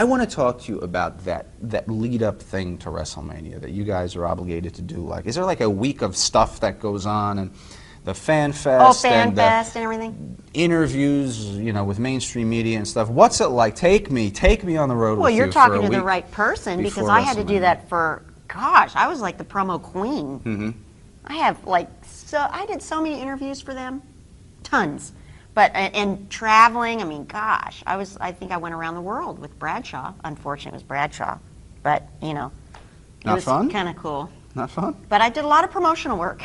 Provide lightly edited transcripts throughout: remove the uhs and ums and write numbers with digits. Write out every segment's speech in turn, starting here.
I want to talk to you about that lead-up thing to WrestleMania that you guys are obligated to do. Like, is there like a week of stuff that goes on, and the Fan Fest, and everything, interviews, you know, with mainstream media and stuff? What's it like? Take me on the road. Well, with you're you talking for a to the week right person, because before I had to do WrestleMania. that for, gosh, I was like the promo queen. Mm-hmm. I have like, I did so many interviews for them, tons. But, and traveling, I mean, gosh, I think I went around the world with Bradshaw. Unfortunately, it was Bradshaw. But, you know, it was kind of cool. Not fun? But I did a lot of promotional work.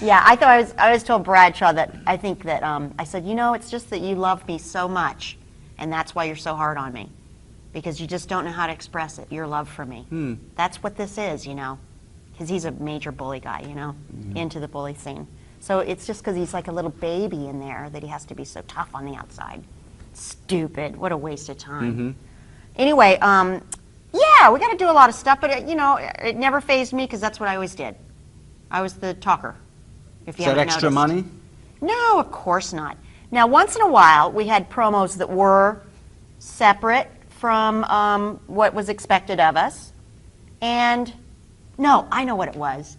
Yeah, I always told Bradshaw that I think that, I said, you know, it's just that you love me so much, and that's why you're so hard on me. Because you just don't know how to express it, your love for me. That's what this is, you know. Because he's a major bully guy, you know, into the bully scene. So it's just because he's like a little baby in there that he has to be so tough on the outside. Stupid. What a waste of time. Anyway, yeah, we got to do a lot of stuff, but it, you know, it never fazed me because that's what I always did. I was the talker. If you Is that haven't extra noticed. money? No, of course not. Now, once in a while, we had promos that were separate from what was expected of us. And no, I know what it was.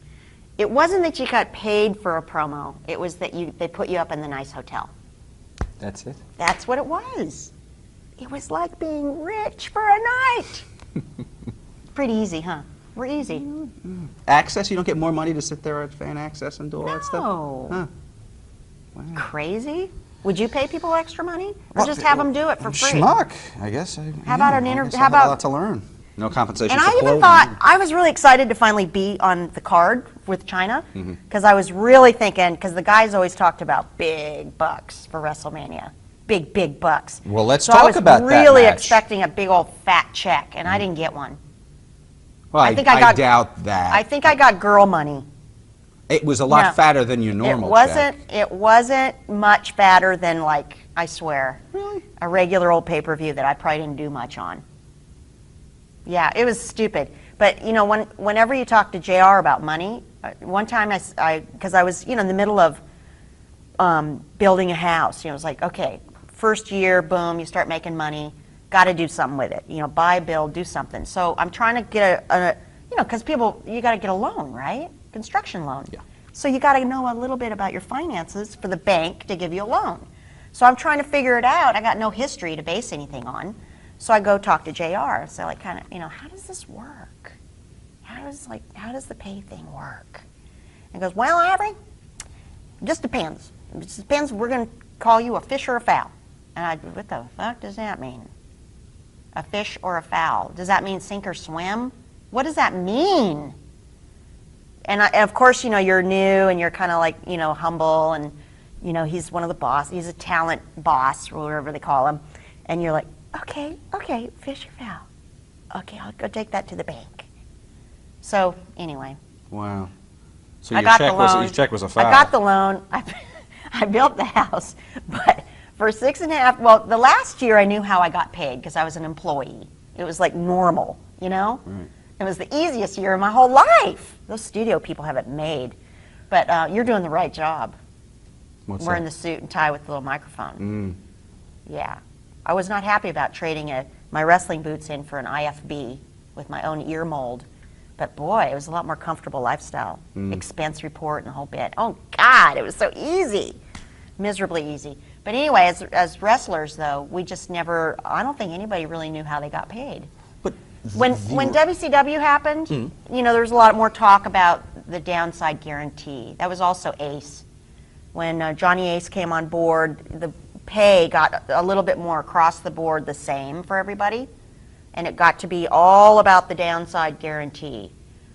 It wasn't that you got paid for a promo. It was that they put you up in the nice hotel. That's it? That's what it was. It was like being rich for a night. Pretty easy, huh? We're easy. Access? You don't get more money to sit there at Fan Access and do all that stuff? No. Huh. Wow. Crazy? Would you pay people extra money? Or just have them do it for free? Schmuck, I guess. How about an interview? How about a lot to learn? No compensation And for I even clothing. thought, I was really excited to finally be on the card with China, because I was really thinking, because the guys always talked about big bucks for WrestleMania. Big, big bucks. Well, let's so talk about that I was really match. expecting a big old fat check, and I didn't get one. Well, I doubt that. I think I got girl money. It was a lot fatter than your normal check. It wasn't much fatter than, like, I swear, Really? a regular old pay-per-view that I probably didn't do much on. Yeah, it was stupid. But, you know, whenever you talk to JR about money, one time because I was, you know, in the middle of building a house, you know, it was like, okay, first year, boom, you start making money, got to do something with it. You know, buy, build, do something. So I'm trying to get you know, because you got to get a loan, right? Construction loan. Yeah. So you got to know a little bit about your finances for the bank to give you a loan. So I'm trying to figure it out. I got no history to base anything on. So I go talk to JR. So like, kind of, you know, how does this work? How does the pay thing work? And he goes, well, Ivory, it just depends. It just depends. We're going to call you a fish or a fowl. And I, what the fuck does that mean? A fish or a fowl? Does that mean sink or swim? What does that mean? And of course, you know, you're new and you're kind of like, you know, humble, and, you know, he's one of the boss. He's a talent boss, or whatever they call him. And you're like, okay, fish or fowl. Okay, I'll go take that to the bank. So, anyway. Wow. So your check was a foul. I got the loan. I built the house. But for 6.5, well, the last year I knew how I got paid because I was an employee. It was like normal, you know? Right. It was the easiest year of my whole life. Those studio people have it made. But you're doing the right job. What's Wearing that? the suit and tie with the little microphone. Yeah. I was not happy about trading my wrestling boots in for an IFB with my own ear mold. But boy, it was a lot more comfortable lifestyle. Expense report and the whole bit. Oh God, it was so easy. Miserably easy. But anyway, as wrestlers though, we just never, I don't think anybody really knew how they got paid. But when WCW happened, you know, there was a lot more talk about the downside guarantee. That was also Ace. When Johnny Ace came on board, the pay got a little bit more across the board the same for everybody. And it got to be all about the downside guarantee.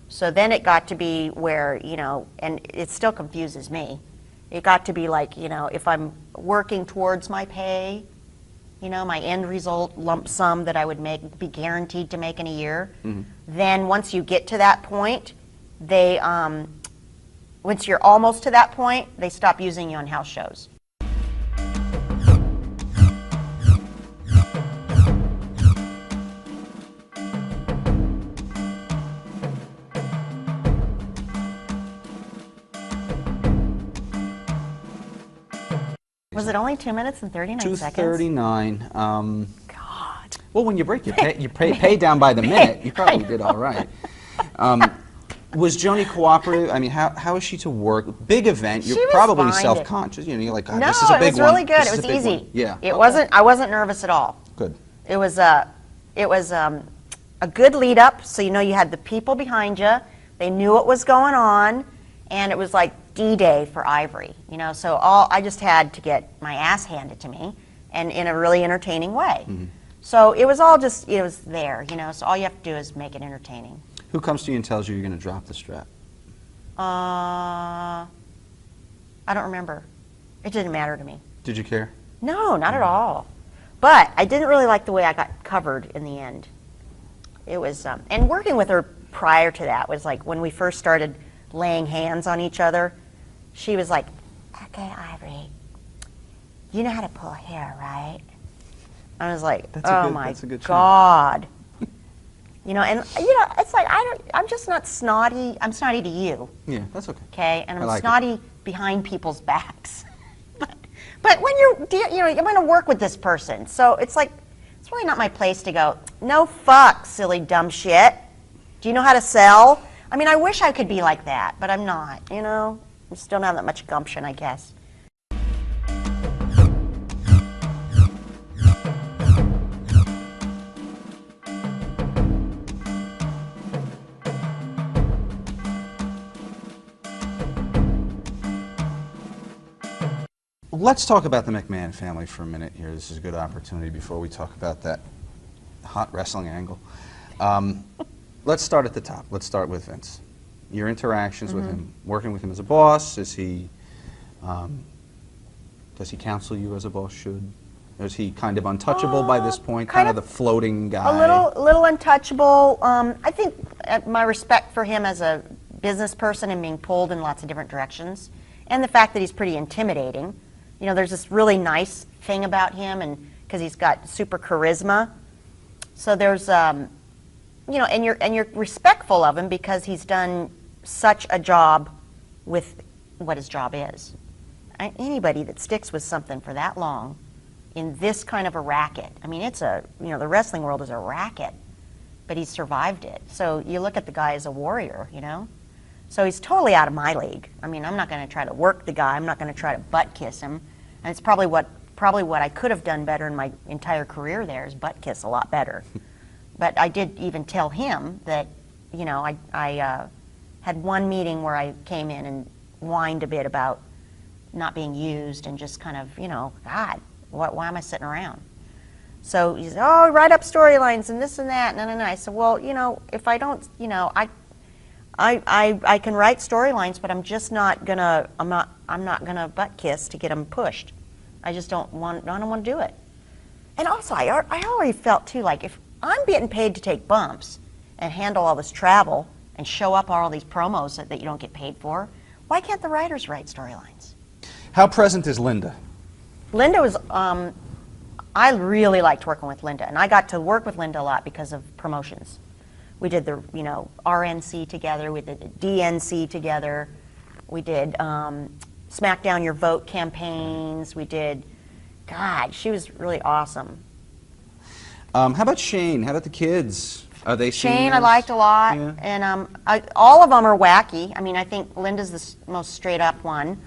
So then it got to be where, you know, and it still confuses me. It got to be like, you know, if I'm working towards my pay, you know, my end result lump sum that I would be guaranteed to make in a year, then once you get to that point, they, once you're almost to that point, they stop using you on house shows. Was it only 2 minutes and 39 seconds? 2:39. God. Well, when you break your pay down by the minute, you probably did all right. Was Jony cooperative? I mean, how is she to work? Big event. You're probably self-conscious. You know, you're like, God, no, this is a big one. No, it was really good. This it was easy. One. Yeah. It wasn't. I wasn't nervous at all. Good. It was a good lead up. So you know, you had the people behind you. They knew what was going on, and it was like D-Day for Ivory. You know, so I just had to get my ass handed to me, and in a really entertaining way. Mm-hmm. So it was all just, it was there. You know, so all you have to do is make it entertaining. Who comes to you and tells you you're going to drop the strap? I don't remember. It didn't matter to me. Did you care? No, not at all. But I didn't really like the way I got covered in the end. It was, and working with her prior to that was like when we first started laying hands on each other, she was like, okay, Ivory, you know how to pull hair, right? I was like, oh my God. You know, and you know, it's like I'm just not snotty. I'm snotty to you. Yeah, that's okay. Okay, and I'm snotty behind people's backs. but when you're going to work with this person, so it's like it's really not my place to go. No fuck, silly dumb shit. Do you know how to sell? I mean, I wish I could be like that, but I'm not. You know, I just don't have that much gumption, I guess. Let's talk about the McMahon family for a minute here. This is a good opportunity before we talk about that hot wrestling angle. Let's start at the top. Let's start with Vince. Your interactions with him, working with him as a boss, does he counsel you as a boss should? Or is he kind of untouchable by this point, kind of the floating guy? A little untouchable. I think my respect for him as a business person and being pulled in lots of different directions, and the fact that he's pretty intimidating. You know, there's this really nice thing about him, and because he's got super charisma. So there's, you know, and you're respectful of him because he's done such a job with what his job is. Anybody that sticks with something for that long in this kind of a racket, I mean, it's a, you know, the wrestling world is a racket, but he's survived it. So you look at the guy as a warrior, you know. So he's totally out of my league. I mean, I'm not going to try to work the guy. I'm not going to try to butt kiss him. And it's probably what I could have done better in my entire career there is butt kiss a lot better. But I did even tell him that, you know, I had one meeting where I came in and whined a bit about not being used and just kind of, you know, God, why am I sitting around? So he said, oh, write up storylines and this and that. No. I said, well, you know, if I don't, you know, I can write storylines, but I'm just not gonna. I'm not gonna butt kiss to get them pushed. I just don't want to do it. And also, I already felt too like if I'm getting paid to take bumps and handle all this travel and show up all these promos that you don't get paid for, why can't the writers write storylines? How present is Linda? Linda was. I really liked working with Linda, and I got to work with Linda a lot because of promotions. We did the, you know, RNC together. We did the DNC together. We did Smackdown Your Vote campaigns. We did, God, she was really awesome. How about Shane? How about the kids? Are they Shane? seniors? I liked a lot, yeah. And all of them are wacky. I mean, I think Linda's the most straight up one.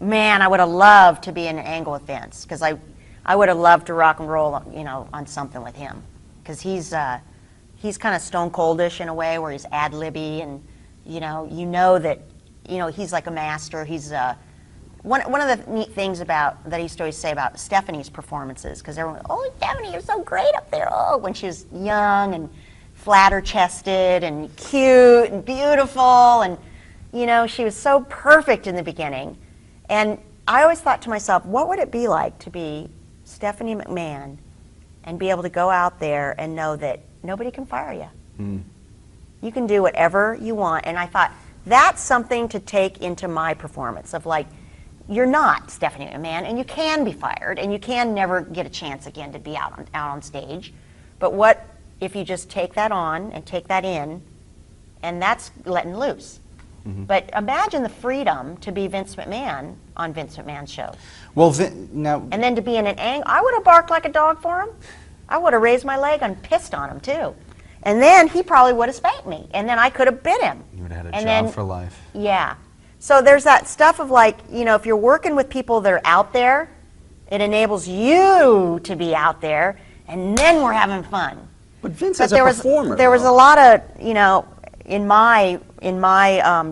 Man, I would have loved to be in an angle with Vince because I would have loved to rock and roll, you know, on something with him, because he's kind of stone coldish in a way where he's ad-libby, and you know that, you know, he's like a master. He's one of the neat things about that he used to always say about Stephanie's performances, because everyone, oh, Stephanie, you're so great up there. Oh, when she was young and flatter-chested and cute and beautiful, and you know, she was so perfect in the beginning, and I always thought to myself, what would it be like to be Stephanie McMahon and be able to go out there and know that nobody can fire you. Mm. You can do whatever you want. And I thought, that's something to take into my performance of like, you're not Stephanie McMahon, and you can be fired, and you can never get a chance again to be out on stage. But what if you just take that on and take that in, and that's letting loose. But imagine the freedom to be Vince McMahon on Vince McMahon's show. Well, now... And then to be in an angle, I would have barked like a dog for him. I would have raised my leg and pissed on him, too. And then he probably would have spanked me. And then I could have bit him. You would have had a and job then, for life. Yeah. So there's that stuff of like, you know, if you're working with people that are out there, it enables you to be out there, and then we're having fun. But Vince is a performer. There was a lot of, you know, in my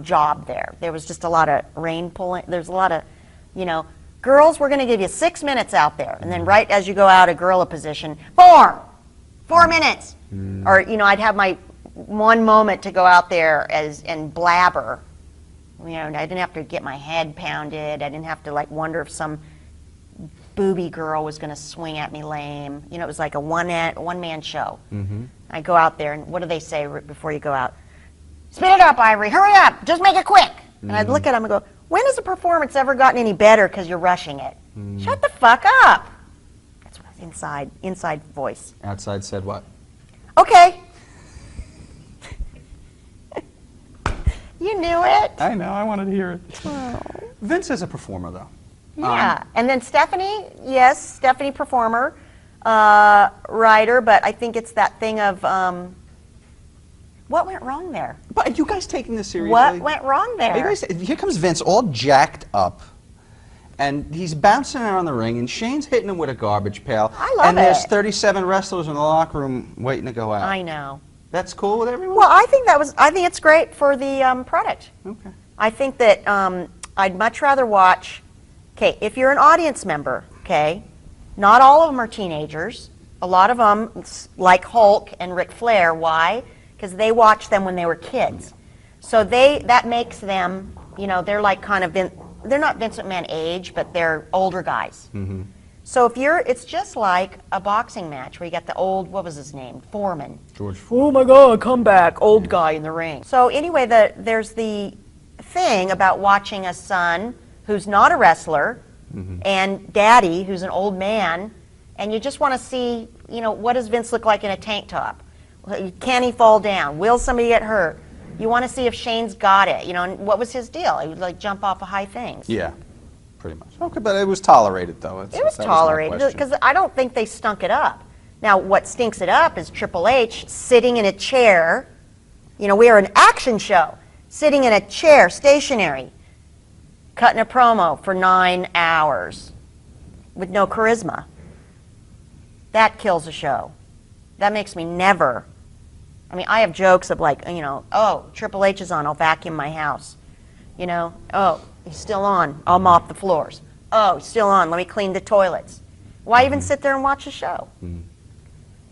job there was just a lot of rein pulling. There's a lot of, you know, girls, we're going to give you 6 minutes out there. And then right as you go out of gorilla position, 4 minutes. Or, you know, I'd have my one moment to go out there and blabber. You know, I didn't have to get my head pounded. I didn't have to, like, wonder if some booby girl was going to swing at me lame. You know, it was like a one-man show. I go out there, and what do they say before you go out? Speed it up, Ivory. Hurry up. Just make it quick. And I'd look at them and go, when has a performance ever gotten any better because you're rushing it? Shut the fuck up. That's what inside voice. Outside said what? Okay. You knew it. I know. I wanted to hear it. Oh. Vince is a performer, though. Yeah. And then Stephanie, yes, Stephanie performer, writer, but I think it's that thing of what went wrong there? But are you guys taking this seriously? What went wrong there? Are you guys, here comes Vince all jacked up, and he's bouncing around the ring, and Shane's hitting him with a garbage pail. I love and there's it. 37 wrestlers in the locker room waiting to go out. I know. That's cool with everyone? Well, I think it's great for the product. Okay. I think that I'd much rather watch, okay, if you're an audience member, okay, not all of them are teenagers. A lot of them, like Hulk and Ric Flair, why? Because they watched them when they were kids. So that makes them, you know, they're like kind of, they're not Vince McMahon age, but they're older guys. So if it's just like a boxing match where you got the old, what was his name? Foreman. George. Oh my God, come back, old guy in the ring. So anyway, there's the thing about watching a son who's not a wrestler and daddy who's an old man, and you just want to see, you know, what does Vince look like in a tank top? Can he fall down? Will somebody get hurt? You want to see if Shane's got it, you know, and what was his deal? He would like jump off of high things. Yeah. Pretty much. Okay, but it was tolerated, though. It was tolerated because I don't think they stunk it up. Now, what stinks it up is Triple H sitting in a chair. You know, we are an action show. Sitting in a chair, stationary, cutting a promo for 9 hours with no charisma. That kills a show. That makes me never. I mean, I have jokes of like, you know, oh, Triple H is on, I'll vacuum my house. You know, oh, he's still on, I'll mop the floors. Oh, he's still on, let me clean the toilets. Why even sit there and watch a show?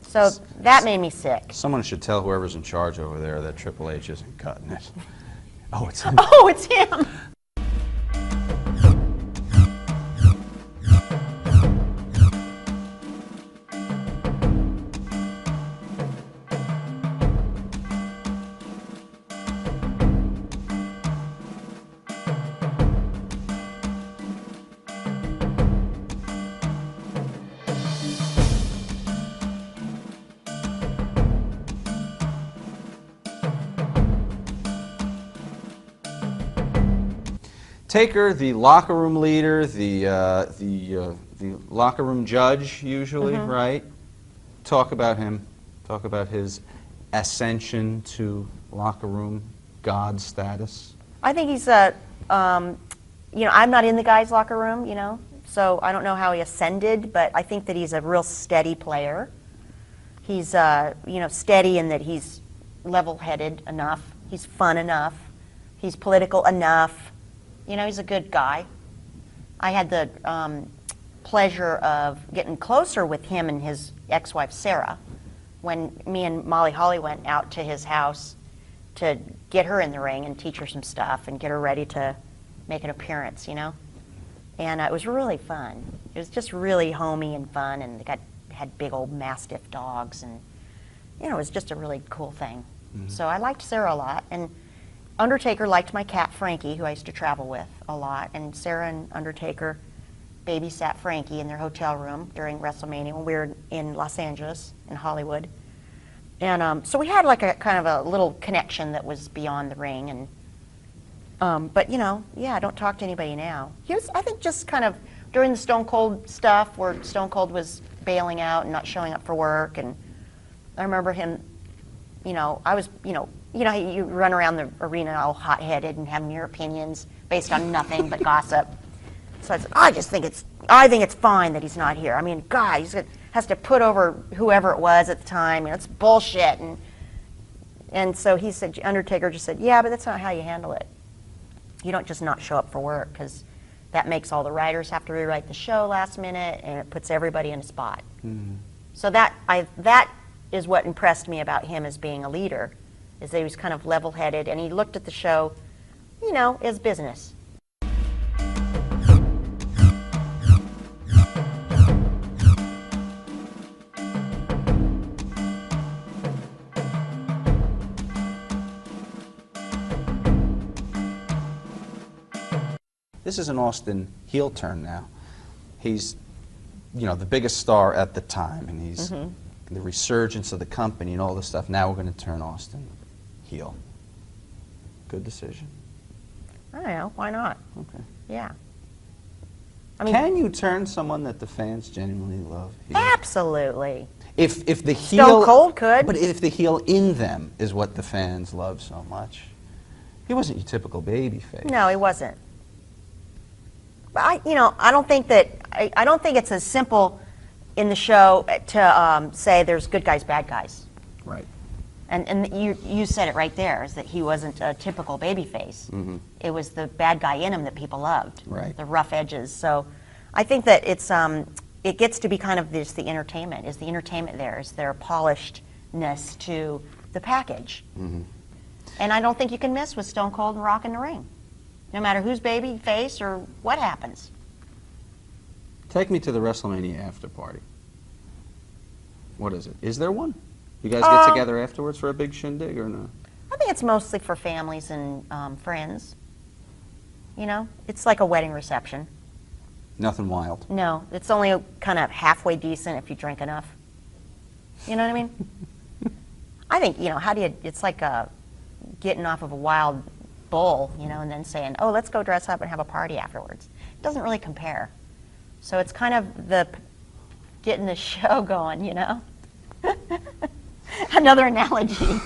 So that made me sick. Someone should tell whoever's in charge over there that Triple H isn't cutting it. Oh, it's him. Oh, it's him. Taker, the locker room leader, the locker room judge, usually, right? Talk about him. Talk about his ascension to locker room god status. I think he's a, you know, I'm not in the guys' locker room, you know, so I don't know how he ascended, but I think that he's a real steady player. He's, you know, steady in that he's level-headed enough. He's fun enough. He's political enough. You know, he's a good guy. I had the pleasure of getting closer with him and his ex-wife, Sarah, when me and Molly Holly went out to his house to get her in the ring and teach her some stuff and get her ready to make an appearance, you know? And it was really fun. It was just really homey and fun, and they had big old Mastiff dogs, and, you know, it was just a really cool thing. So I liked Sarah a lot, and Undertaker liked my cat, Frankie, who I used to travel with a lot, and Sarah and Undertaker babysat Frankie in their hotel room during WrestleMania when we were in Los Angeles, in Hollywood. And so we had like a kind of a little connection that was beyond the ring, and But you know, yeah, I don't talk to anybody now. Here's, I think, just kind of during the Stone Cold stuff, where Stone Cold was bailing out and not showing up for work, and I remember him. You know, I was, you run around the arena all hot-headed and having your opinions based on nothing but gossip. So I said, I think it's fine that he's not here. I mean, God, has to put over whoever it was at the time. You know, it's bullshit. And so he said, Undertaker just said, yeah, but that's not how you handle it. You don't just not show up for work, because that makes all the writers have to rewrite the show last minute, and it puts everybody in a spot. Mm-hmm. So that is what impressed me about him as being a leader, is that he was kind of level-headed, and he looked at the show, you know, as business. This is an Austin heel turn now. He's, you know, the biggest star at the time, and he's the resurgence of the company and all this stuff. Now we're going to turn Austin heel. Good decision. I don't know. Why not? Okay. Yeah. I mean, can you turn someone that the fans genuinely love heel? Absolutely. If the heel, Stone Cold could. But if the heel in them is what the fans love so much, he wasn't your typical baby face. No, he wasn't. But I don't think that I don't think it's as simple in the show to say there's good guys, bad guys. Right. And you said it right there, is that he wasn't a typical baby face. Mm-hmm. It was the bad guy in him that people loved. Right. The rough edges. So I think that it gets to be kind of this, the entertainment. Is the entertainment there? Is there polishedness to the package? Mm-hmm. And I don't think you can miss with Stone Cold and Rock in the Ring, no matter who's baby face or what happens. Take me to the WrestleMania after party. What is it? Is there one? You guys get together afterwards for a big shindig or no? I think it's mostly for families and friends. You know, it's like a wedding reception. Nothing wild. No, it's only kind of halfway decent if you drink enough. You know what I mean? I think, it's like getting off of a wild bull, and then saying, oh, let's go dress up and have a party afterwards. It doesn't really compare. So it's kind of getting the show going, Another analogy